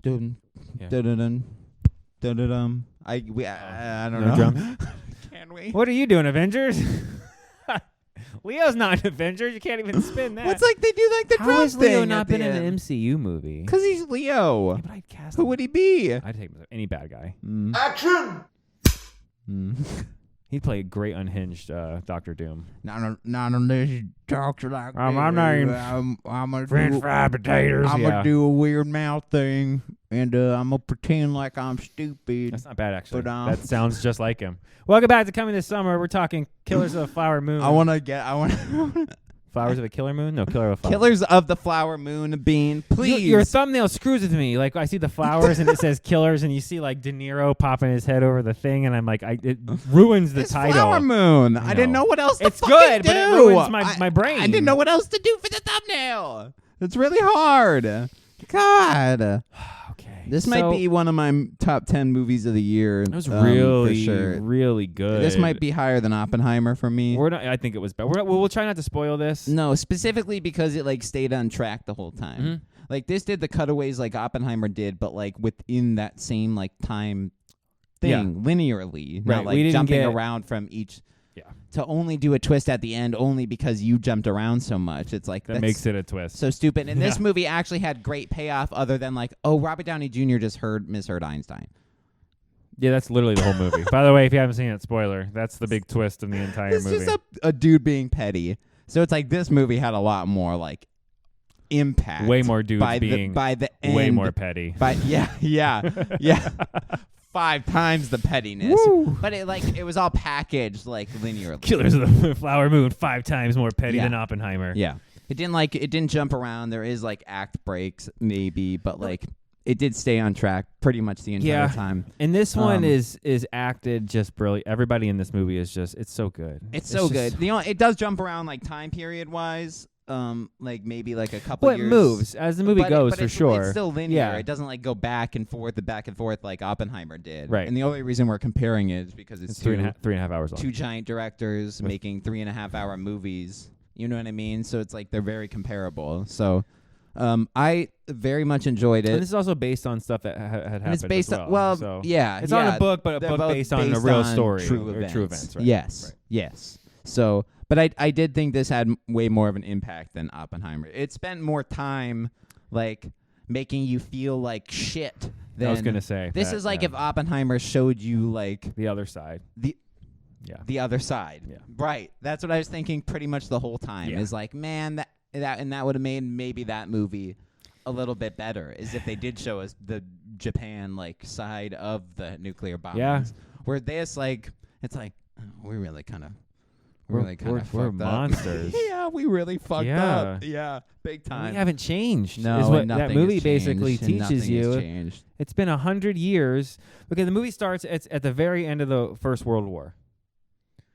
dun, Yeah. dun, dun, dun, dun, dun, dun. I don't No know. drums? Can we? What are you doing, Avengers? Leo's not an Avenger. You can't even spin that. What's like they do like the How drum has Leo thing not at the been in end? an MCU movie? Because he's Leo. Yeah, but I'd cast Who him. would he be? I'd take any bad guy. Action! He'd play a great unhinged Doctor Doom. Not unless you talk like my name's I'm gonna French fried potatoes. I'm yeah. gonna do a weird mouth thing, and I'm gonna pretend like I'm stupid. That's not bad, actually. But, That sounds just like him. Welcome back to Coming This Summer. We're talking Killers of the Flower Moon. I want Flowers of a Killer Moon? No, Killer of a Flower. Killers of the Flower Moon bean, please. Your thumbnail screws with me. Like, I see the flowers and it says Killers, and you see, like, De Niro popping his head over the thing, and I'm like, it ruins the It's title. Flower Moon. I I didn't know. know what else to It's fucking good, do. but it ruins my brain. I didn't know what else to do for the thumbnail. It's really hard. God. Okay. This might be one of my top 10 movies of the year. It was really, for sure. really good. This might be higher than Oppenheimer for me. We're not, I think it was better. We'll try not to spoil this. No, specifically because it like stayed on track the whole time. Mm-hmm. Like this did the cutaways like Oppenheimer did, but like within that same like time thing, linearly, Right, not we like didn't jumping get- around from each. Yeah. To only do a twist at the end only because you jumped around so much. It's like That that's makes it a twist. so stupid. And this Yeah. movie actually had great payoff other than like, oh, Robert Downey Jr. just misheard Einstein. Yeah, that's literally the whole movie. By the way, if you haven't seen it, spoiler. That's the big twist in the entire It's movie. just a dude being petty. So it's like this movie had a lot more like impact. Way more dudes by being by the end. way more petty. But yeah. 5 times the pettiness. Woo. But it was all packaged like linearly. Killers of the Flower Moon 5 times more petty Yeah. than Oppenheimer. Yeah. It didn't jump around. There is like act breaks maybe, but like it did stay on track pretty much the entire time. And this one is acted just brilliant. Everybody in this movie is just, it's so good. It's so just- good. It does jump around like time period wise. Like maybe like a couple Well, it years. moves as the movie But goes but for it's, sure. It's still linear. Yeah. It doesn't like go back and forth like Oppenheimer did. Right. And the only reason we're comparing it is because it's three and a half hours long. two giant directors With- making 3.5 hour movies. You know what I mean? So it's like they're very comparable. So I very much enjoyed And it. this is also based on stuff that had happened. And it's based as on well. So yeah. it's on yeah. a book, but a They're book both based on a real story, true or events. true events. Right? Yes, Right. yes. So, but I did think this had way more of an impact than Oppenheimer. It spent more time like making you feel like shit. Than I was gonna say this that, is like yeah. if Oppenheimer showed you like the other side. the other side. Yeah. Right. That's what I was thinking pretty much the whole time. Yeah. Is like, man, that would have made maybe that movie a little bit better. Is if they did show us the Japan like side of the nuclear bombs. Yeah. Where this like it's like we really kind of We're monsters. Yeah, we really fucked Yeah. up. Yeah, big time. We haven't changed. No, is what and that nothing movie has basically changed, and teaches nothing has you. changed. It's been 100 years. Okay, the movie starts at the very end of the First World War.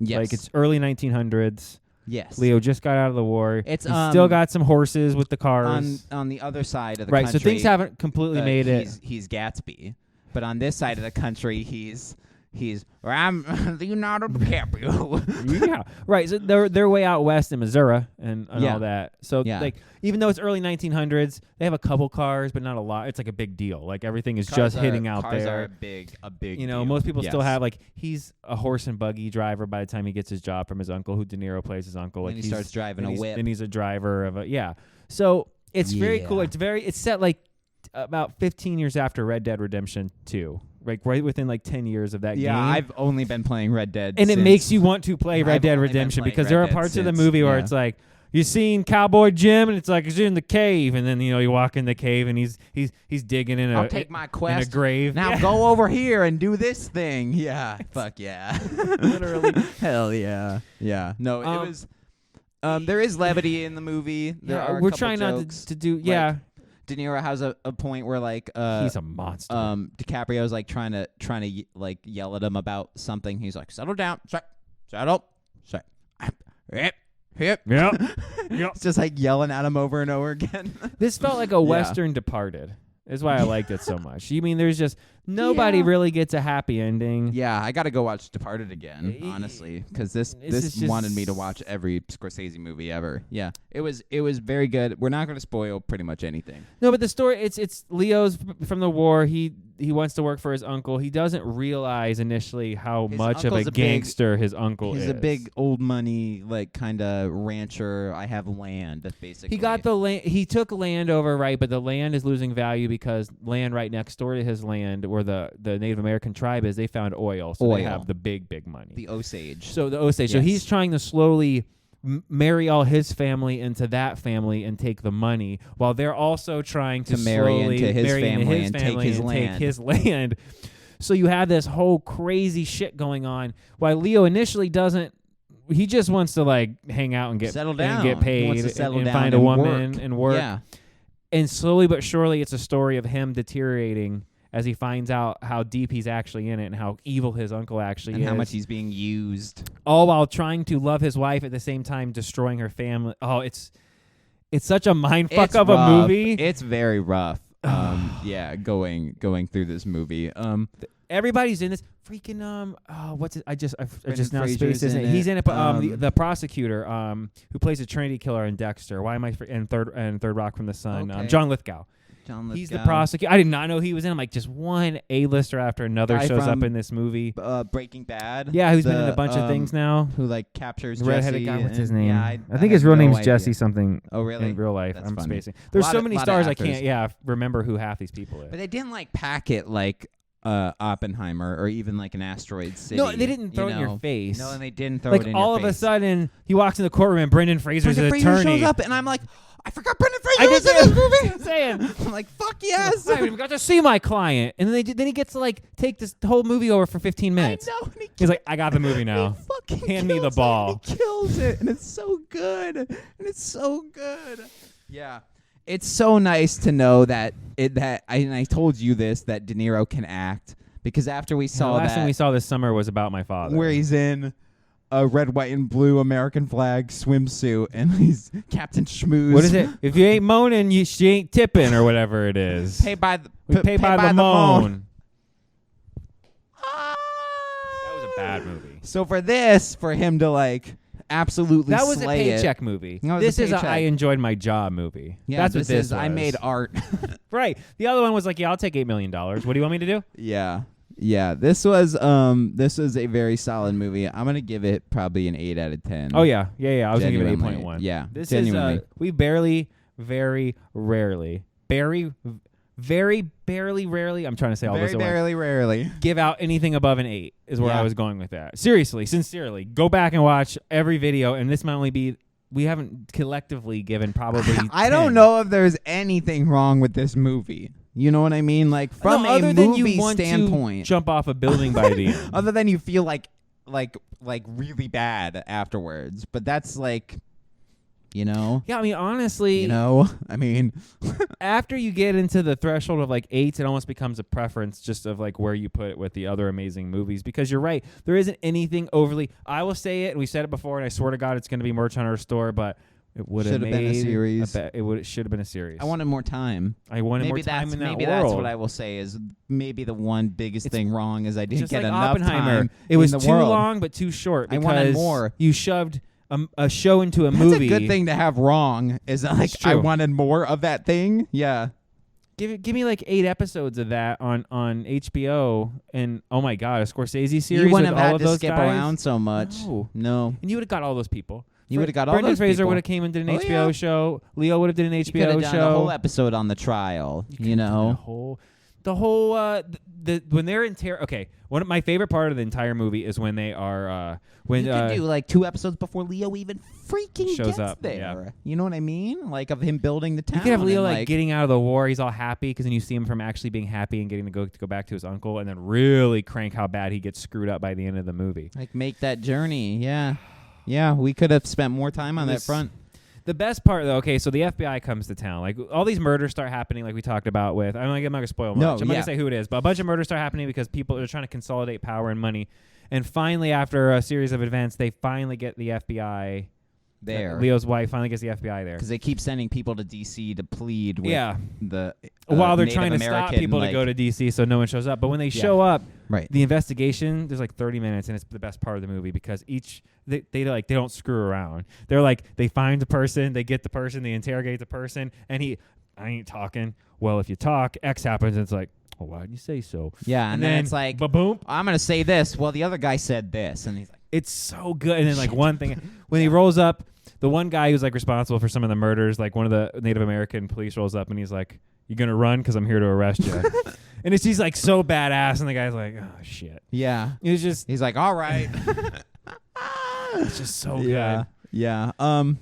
Yes. Like it's early 1900s. yes. Leo just got out of the war. It's, He's still got some horses with the cars. on the other side of the Right, country. so things haven't completely made it. He's Gatsby, but on this side of the country, he's I'm Leonardo DiCaprio. Yeah, right. So they're way out west in Missouri and Yeah. all that. So Yeah. like even though it's early 1900s, they have a couple cars, but not a lot. It's like a big deal. Like everything is just hitting out cars there. Are a big. You know, deal. most people still Yes. have like he's a horse and buggy driver by the time he gets his job from his uncle, who De Niro plays his uncle. Then Like he starts driving a whip. Then he's a driver of a So it's very cool. Yeah. It's set like about 15 years after Red Dead Redemption 2. Like right within like 10 years of that game. Yeah, I've only been playing Red Dead, and it since makes you want to play Red I've Dead only been Redemption playing because Red there are Dead parts of the since, movie where yeah. it's like you seen Cowboy Jim and it's like he's in the cave and then you walk in the cave and he's digging in I'll take my in a quest. grave. Now Yeah. go over here and do this thing. Yeah, fuck yeah, Literally. hell yeah, yeah. No, it was. There is levity in the movie. There Yeah, are a we're couple trying jokes. not to do De Niro has a point where like he's a monster. DiCaprio's like trying to like yell at him about something. He's like, settle down, settle, hip. Yeah. It's just like yelling at him over and over again. This felt like a Western Departed. Is why I liked it so much. You mean there's just nobody really gets a happy ending. Yeah, I got to go watch Departed again, honestly, because this wanted me to watch every Scorsese movie ever. Yeah, it was very good. We're not going to spoil pretty much anything. No, but the story it's Leo's from the war. He wants to work for his uncle. He doesn't realize initially how much of a gangster his uncle is. He's a big old money kind of rancher. I have land, basically. He got the land. He took land over, right? But the land is losing value because land right next door to his land, where the Native American tribe is, they found oil, so they have the big money. The Osage. So the Osage. Yes. So he's trying to slowly marry all his family into that family and take the money, while they're also trying to marry slowly into his marry family into and take his land. So you have this whole crazy shit going on. While Leo initially doesn't. He just wants to hang out and settle down, and get paid, and find a woman and work. Yeah. And slowly but surely, it's a story of him deteriorating as he finds out how deep he's actually in it and how evil his uncle actually is. And how much he's being used. All while trying to love his wife at the same time, destroying her family. Oh, it's such a mindfuck of a movie. It's very rough. Going through this movie. Everybody's in this. Freaking what's it? I just now spaced his name. He's He's in it, but the prosecutor who plays a Trinity killer in Dexter. Why am I in Third Rock from the Sun? Okay. John Lithgow. He's the prosecutor. I did not know he was in. I'm like, just one A-lister after another shows up in this movie. Breaking Bad. Yeah, who's been in a bunch of things now. Who captures the redheaded guy? What's his name? Yeah, I think his real name's Jesse something. Oh, really? In real life, That's I'm funny. spacing. There's so many stars I can't remember who half these people is. But they didn't pack it like Oppenheimer or even an Asteroid City. No, they didn't throw it in your face. No, and they didn't throw it in your face. All of a sudden, he walks in the courtroom and Brendan Fraser's Brendan attorney. Fraser shows up, and I'm like, I forgot Brendan Fraser was in this movie. I'm like, fuck yes. I haven't got to see my client. And then he gets to take this whole movie over for 15 minutes. I know. And he's like, I got the movie now. Hand me the ball. He kills it, and it's so good. Yeah. It's so nice to know that I told you this, that De Niro can act, because after we saw the last thing we saw this summer was About My Father, where he's in a red, white, and blue American flag swimsuit, and he's Captain Schmooze. What is it? If you ain't moaning, she ain't tipping, or whatever it is. Pay by the moan. That was a bad movie. So for him to absolutely that was slay a paycheck movie. No, this is I enjoyed my job movie. Yeah, that's what this is. I made art. Right. The other one was I'll take $8 million. What do you want me to do? Yeah. This was a very solid movie. I'm gonna give it probably an 8 out of 10. Oh yeah. I was gonna give it 8.1. Yeah. This genuinely. is we barely, very rarely, very barely, rarely. I'm trying to say all this at once. Very rarely give out anything above an 8 is where I was going with that. Seriously, sincerely, go back and watch every video, and this might only be. We haven't collectively given probably. I don't know if there's anything wrong with this movie. You know what I mean? From other a than movie you want standpoint, to jump off a building by the end. Other than you feel like really bad afterwards, but that's Yeah, I mean, honestly, after you get into the threshold of 8s, it almost becomes a preference just of where you put it with the other amazing movies. Because you're right, there isn't anything overly. I will say it, and we said it before, and I swear to God, it's going to be merch on our store, but it would have been a series. It should have been a series. I wanted more time. I wanted more time in that world. Maybe that's what I will say is maybe the one biggest thing wrong is I didn't get enough Oppenheimer. time. It was too long but too short. I wanted more. You shoved a show into a movie. That's a good thing to have wrong. Is I wanted more of that thing. Yeah. Give me 8 episodes of that on HBO, and oh my God, a Scorsese series. You wouldn't with have all had of to those skip guys? Around so much. No. And you would have got all those people. You would have got all those people. Brendan Fraser would have came and did an HBO show. Leo would have did an HBO show. You could have done the whole episode on the trial. The whole when they're okay. One of my favorite part of the entire movie is when they are when you could do 2 episodes before Leo even freaking shows gets up there. Yeah. You know what I mean? Of him building the town. You could have Leo getting out of the war. He's all happy because then you see him from actually being happy and getting to go back to his uncle, and then really crank how bad he gets screwed up by the end of the movie. Make that journey. Yeah. We could have spent more time on that front. The best part, though, okay, so the FBI comes to town. All these murders start happening, like we talked about with. I'm not going to spoil much. I'm not going to say who it is, but a bunch of murders start happening because people are trying to consolidate power and money. And finally, after a series of events, they finally get the FBI there. Leo's wife finally gets the FBI there. Because they keep sending people to D.C. to plead with while they're Native trying to stop American, people to like- go to DC so no one shows up. But when they show up, Right. the investigation, there's like 30 minutes, and it's the best part of the movie because they don't screw around. They're like, they find the person, they get the person, they interrogate the person, and I ain't talking. Well, if you talk, X happens, and it's like, oh, why'd you say so? Yeah, and then it's like, ba-boom. I'm going to say this. Well, the other guy said this. And he's like, It's so good. And then like one thing, when he rolls up, the one guy who's like responsible for some of the murders, like one of the Native American police rolls up and he's like, you going to run? Because I'm here to arrest you. And he's like so badass. And the guy's like, oh, shit. yeah. It's just, He's like, all right. it's just so Yeah. good. Yeah.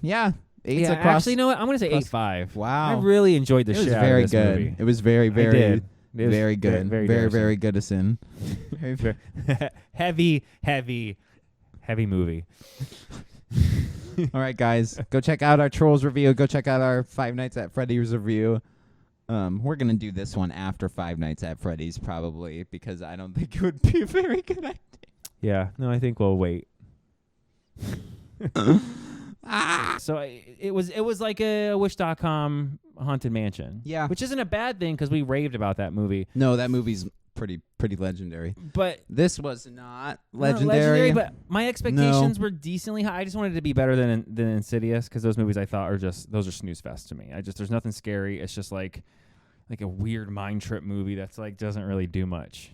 Yeah. Eight's Yeah, across. actually, you know what? I'm going to say across- 8.5. Wow. I really enjoyed the It was shit very out of this good. movie. It was very, very, It was very good. very Very good. Very, heavy movie. all right, guys. Go check out our Trolls review. Go check out our Five Nights at Freddy's review. We're going to do this one after Five Nights at Freddy's probably because I don't think it would be a very good idea. Yeah, no, I think we'll wait. So it was like a Wish.com haunted mansion. Yeah. Which isn't a bad thing because we raved about that movie. No, that movie's pretty legendary. But This was not not legendary. but my expectations were decently high. I just wanted it to be better than Insidious because those movies I thought are those are snooze fest to me. There's nothing scary. It's just like a weird mind trip movie that's like doesn't really do much.